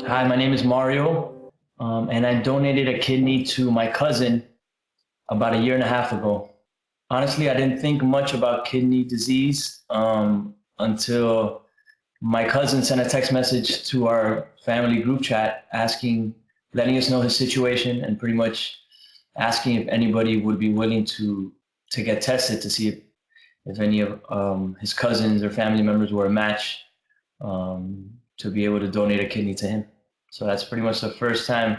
Hi, my name is Mario, and I donated a kidney to my cousin about a year and a half ago. Honestly, I didn't think much about kidney disease until my cousin sent a text message to our family group chat letting us know his situation, and pretty much asking if anybody would be willing to get tested to see if any of his cousins or family members were a match to be able to donate a kidney to him. So that's pretty much the first time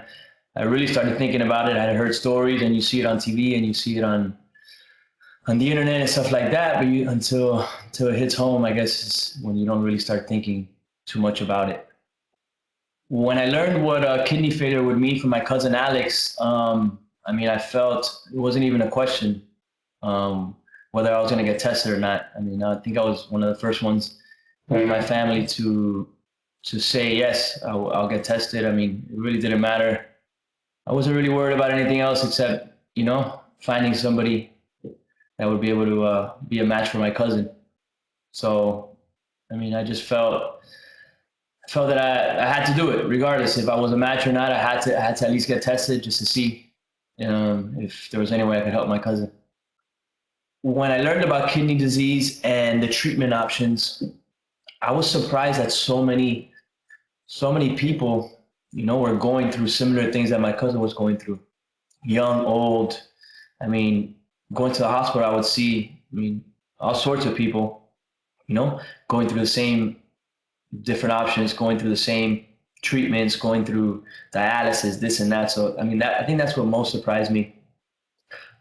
I really started thinking about it. I had heard stories, and you see it on TV, and you see it on the internet and stuff like that. But until it hits home, I guess is when you don't really start thinking too much about it. When I learned what kidney failure would mean for my cousin Alex, I mean, I felt it wasn't even a question um, whether I was going to get tested or not. I mean, I think I was one of the first ones in my family to say yes, I'll get tested. I mean, it really didn't matter. I wasn't really worried about anything else except finding somebody that would be able to be a match for my cousin. So, I mean, I just felt that I had to do it regardless if I was a match or not. I had to at least get tested just to see if there was any way I could help my cousin. When I learned about kidney disease and the treatment options, I was surprised that so many people, were going through similar things that my cousin was going through. Young, old. I mean, going to the hospital, I would see, I mean, all sorts of people, going through the same different options, going through the same treatments, going through dialysis, this and that. So, I mean, I think that's what most surprised me.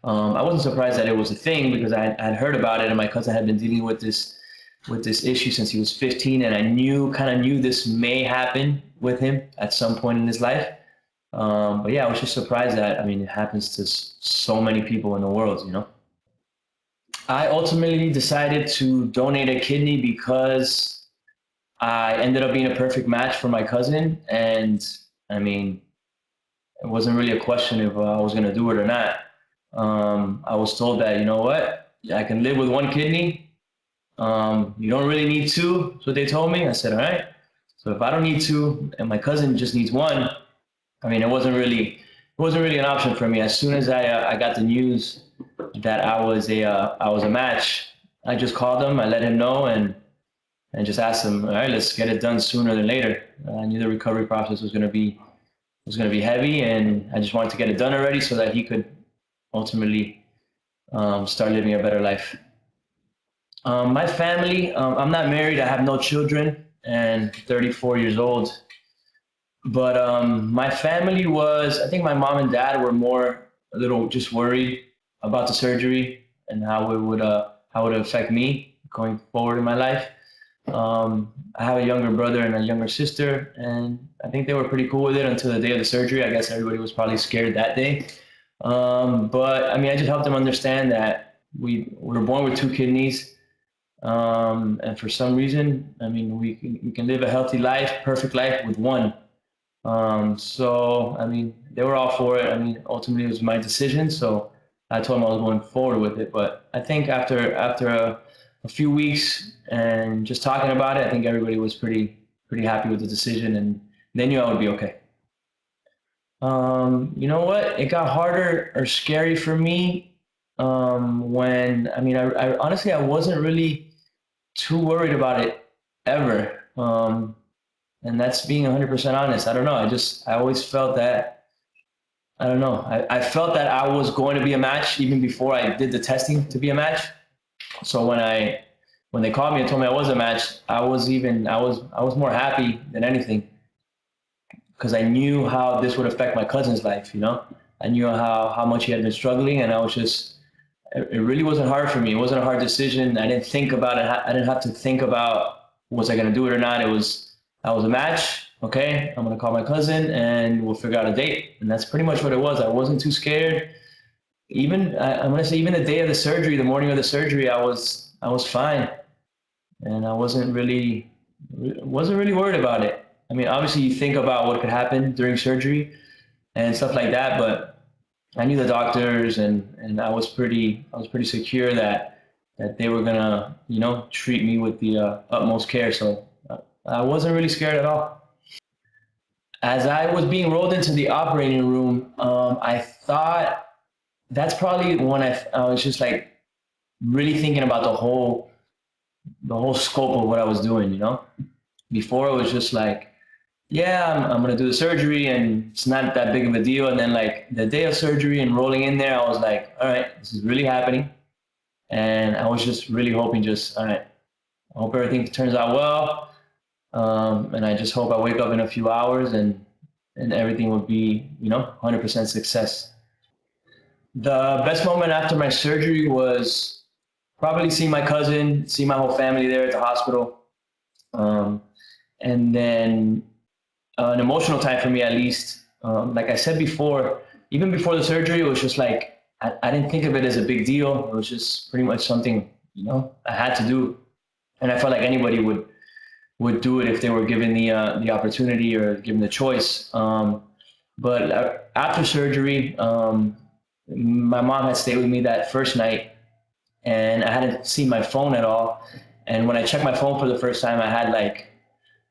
I wasn't surprised that it was a thing because I'd heard about it, and my cousin had been dealing with this issue since he was 15, and I kind of knew this may happen with him at some point in his life. But yeah, I was just surprised that, I mean, it happens to so many people in the world. I ultimately decided to donate a kidney because I ended up being a perfect match for my cousin. And I mean, it wasn't really a question if I was going to do it or not. I was told that, you know what, I can live with one kidney. You don't really need two. That's what they told me. I said, all right. So if I don't need two and my cousin just needs one, I mean, it wasn't really an option for me. As soon as I got the news that I was a match, I just called him. I let him know and just asked him, all right, let's get it done sooner than later. I knew the recovery process was gonna be heavy, and I just wanted to get it done already so that he could ultimately start living a better life. My family, I'm not married. I have no children, and 34 years old. But my family I think my mom and dad were more a little just worried about the surgery and how it would affect me going forward in my life. I have a younger brother and a younger sister, and I think they were pretty cool with it until the day of the surgery. I guess everybody was probably scared that day. But I mean, I just helped them understand that we were born with two kidneys, and for some reason, I mean, we can live a healthy life, perfect life with one. So I mean, they were all for it. I mean, ultimately, it was my decision, so I told them I was going forward with it. But I think after a few weeks and just talking about it, I think everybody was pretty happy with the decision, and they knew I would be okay. You know what? It got harder or scary for me when I mean, I honestly I wasn't really too worried about it ever. And that's being 100% honest. I don't know. I always felt that, I don't know. I felt that I was going to be a match even before I did the testing to be a match. So when they called me and told me I was a match, I was more happy than anything because I knew how this would affect my cousin's life. I knew how much he had been struggling, and it really wasn't hard for me. It wasn't a hard decision. I didn't think about it. I didn't have to think about was I going to do it or not. I was a match. Okay, I'm going to call my cousin and we'll figure out a date. And that's pretty much what it was. I wasn't too scared. I'm going to say even the day of the surgery, the morning of the surgery, I was fine, and I wasn't really worried about it. I mean, obviously you think about what could happen during surgery and stuff like that, but I knew the doctors, and I was pretty secure that that they were gonna, treat me with the utmost care. So I wasn't really scared at all. As I was being rolled into the operating room, I thought that's probably when I was just like really thinking about the whole scope of what I was doing. Before it was just like, yeah, I'm gonna do the surgery and it's not that big of a deal. And then like the day of surgery and rolling in there, I was like, all right, this is really happening. And I was just really hoping, all right, I hope everything turns out well. And I just hope I wake up in a few hours and everything would be, 100% success. The best moment after my surgery was probably see my cousin, see my whole family there at the hospital. And then an emotional time for me, at least. Like I said before, even before the surgery, it was just like, I didn't think of it as a big deal. It was just pretty much something, I had to do. And I felt like anybody would do it if they were given the opportunity or given the choice. But after surgery, my mom had stayed with me that first night, and I hadn't seen my phone at all. And when I checked my phone for the first time, I had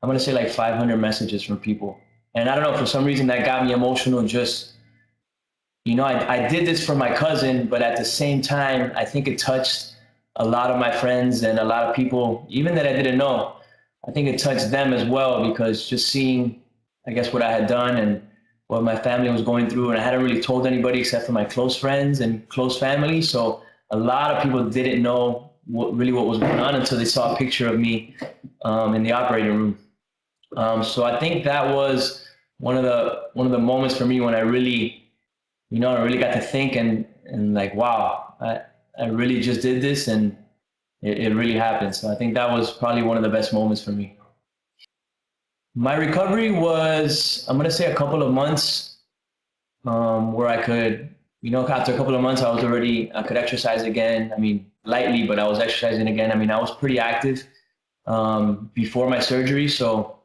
I'm gonna say like 500 messages from people. And I don't know, for some reason that got me emotional. Just, I did this for my cousin, but at the same time, I think it touched a lot of my friends and a lot of people, even that I didn't know. I think it touched them as well, because just seeing, I guess, what I had done and what my family was going through, and I hadn't really told anybody except for my close friends and close family. So a lot of people didn't know what was going on until they saw a picture of me in the operating room. So I think that was one of the moments for me when I really, I really got to think and like, wow, I really just did this, and it really happened. So I think that was probably one of the best moments for me. My recovery was, I'm going to say, a couple of months, where I could, after a couple of months, I could exercise again. I mean, lightly, but I was exercising again. I mean, I was pretty active before my surgery. So,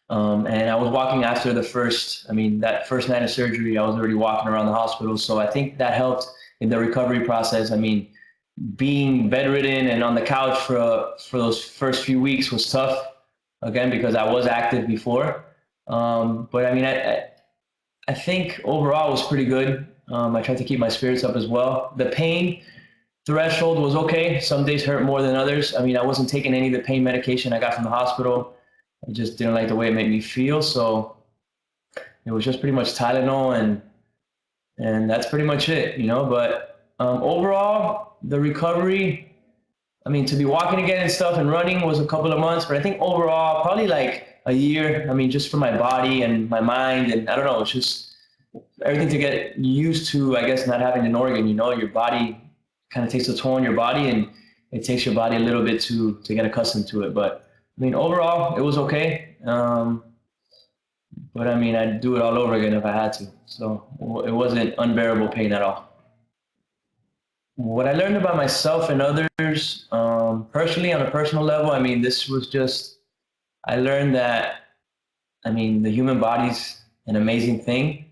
and I was walking after that first night of surgery, I was already walking around the hospital. So I think that helped in the recovery process. I mean, being bedridden and on the couch for those first few weeks was tough, again, because I was active before. But I mean, I think overall it was pretty good. I tried to keep my spirits up as well. The pain threshold was okay. Some days hurt more than others. I mean, I wasn't taking any of the pain medication I got from the hospital. I just didn't like the way it made me feel. So it was just pretty much Tylenol, and that's pretty much it, But overall, the recovery, I mean, to be walking again and stuff and running was a couple of months, but I think overall, probably like a year. I mean, just for my body and my mind, and I don't know, it's just everything to get used to, I guess, not having an organ. Your body kind of takes a toll on your body, and it takes your body a little bit to get accustomed to it. But I mean, overall, it was okay. But I mean, I'd do it all over again if I had to. So it wasn't unbearable pain at all. What I learned about myself and others, personally, on a personal level, I mean, this was just, I learned that, I mean, the human body's an amazing thing.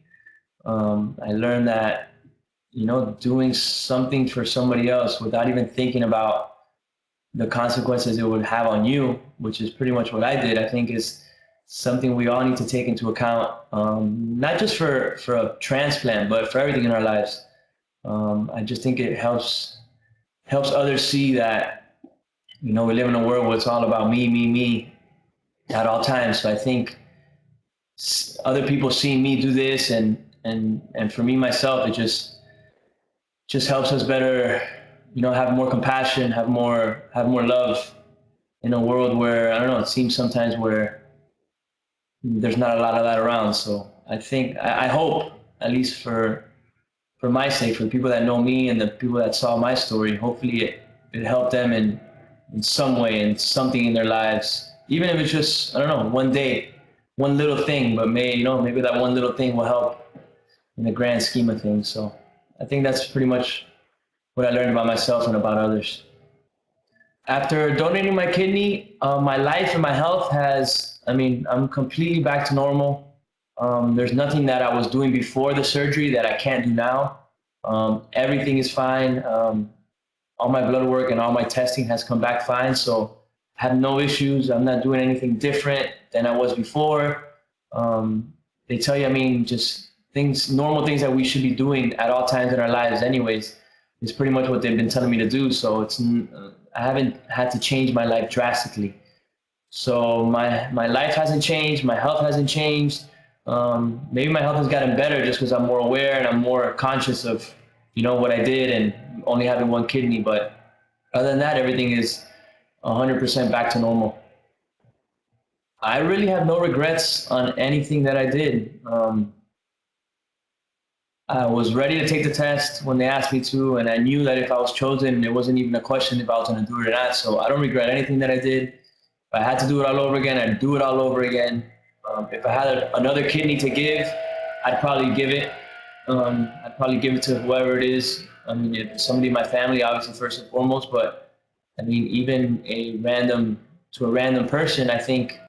I learned that, doing something for somebody else without even thinking about the consequences it would have on you, which is pretty much what I did, I think is something we all need to take into account, not just for a transplant, but for everything in our lives. I just think it helps others see that, we live in a world where it's all about me at all times. So I think other people seeing me do this, and for me myself, it just helps us better, have more compassion, have more love in a world where, I don't know, it seems sometimes where there's not a lot of that around. So I hope, at least for my sake, for the people that know me and the people that saw my story, hopefully it helped them in some way, in something in their lives, even if it's just, I don't know, one day, one little thing, but maybe that one little thing will help in the grand scheme of things. So I think that's pretty much what I learned about myself and about others. After donating my kidney, my life and my health I'm completely back to normal. There's nothing that I was doing before the surgery that I can't do now. Everything is fine. all my blood work and all my testing has come back fine. So I have no issues. I'm not doing anything different than I was before. They tell you, I mean, just things, normal things that we should be doing at all times in our lives anyways, is pretty much what they've been telling me to do. So I haven't had to change my life drastically. So my life hasn't changed. My health hasn't changed. Maybe my health has gotten better just because I'm more aware and I'm more conscious of, what I did and only having one kidney. But other than that, everything is 100% back to normal. I really have no regrets on anything that I did. I was ready to take the test when they asked me to, and I knew that if I was chosen, it wasn't even a question if I was going to do it or not. So I don't regret anything that I did. If I had to do it all over again, I'd do it all over again. If I had another kidney to give, I'd probably give it. I'd probably give it to whoever it is. I mean, if somebody in my family, obviously first and foremost, but I mean, even a random person, I think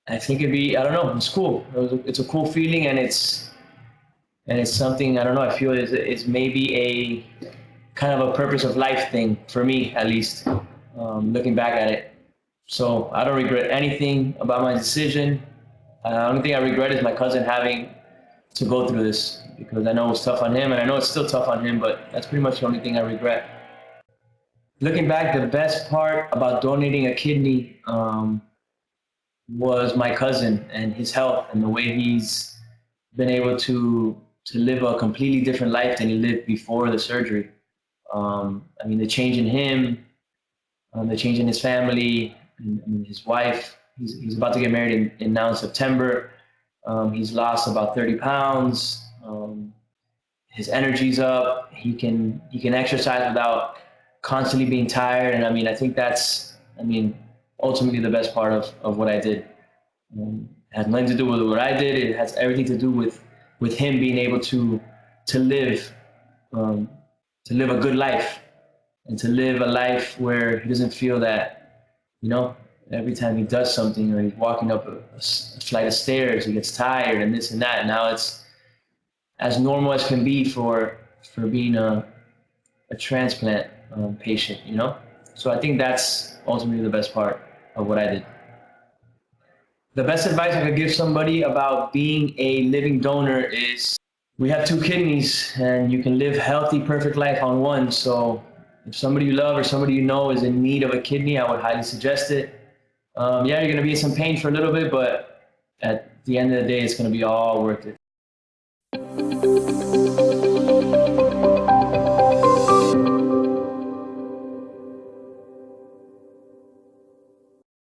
it'd be, I don't know, it's cool. It's a cool feeling, and it's something, I don't know, I feel it's maybe a kind of a purpose of life thing for me, at least, looking back at it. So I don't regret anything about my decision. The only thing I regret is my cousin having to go through this, because I know it's tough on him, and I know it's still tough on him, but that's pretty much the only thing I regret. Looking back, the best part about donating a kidney was my cousin and his health and the way he's been able to live a completely different life than he lived before the surgery. I mean, the change in him, the change in his family, and his wife. He's about to get married now in September. He's lost about 30 pounds. His energy's up. He can exercise without constantly being tired. And I mean, I think that's, ultimately the best part of what I did. It has nothing to do with what I did. It has everything to do with him being able to live a good life, and to live a life where he doesn't feel that, every time he does something or he's walking up a flight of stairs, he gets tired and this and that. Now it's as normal as can be for being a transplant patient, So I think that's ultimately the best part of what I did. The best advice I could give somebody about being a living donor is, we have two kidneys and you can live healthy, perfect life on one. So if somebody you love or somebody you know is in need of a kidney, I would highly suggest it. Yeah, you're going to be in some pain for a little bit, but at the end of the day, it's going to be all worth it.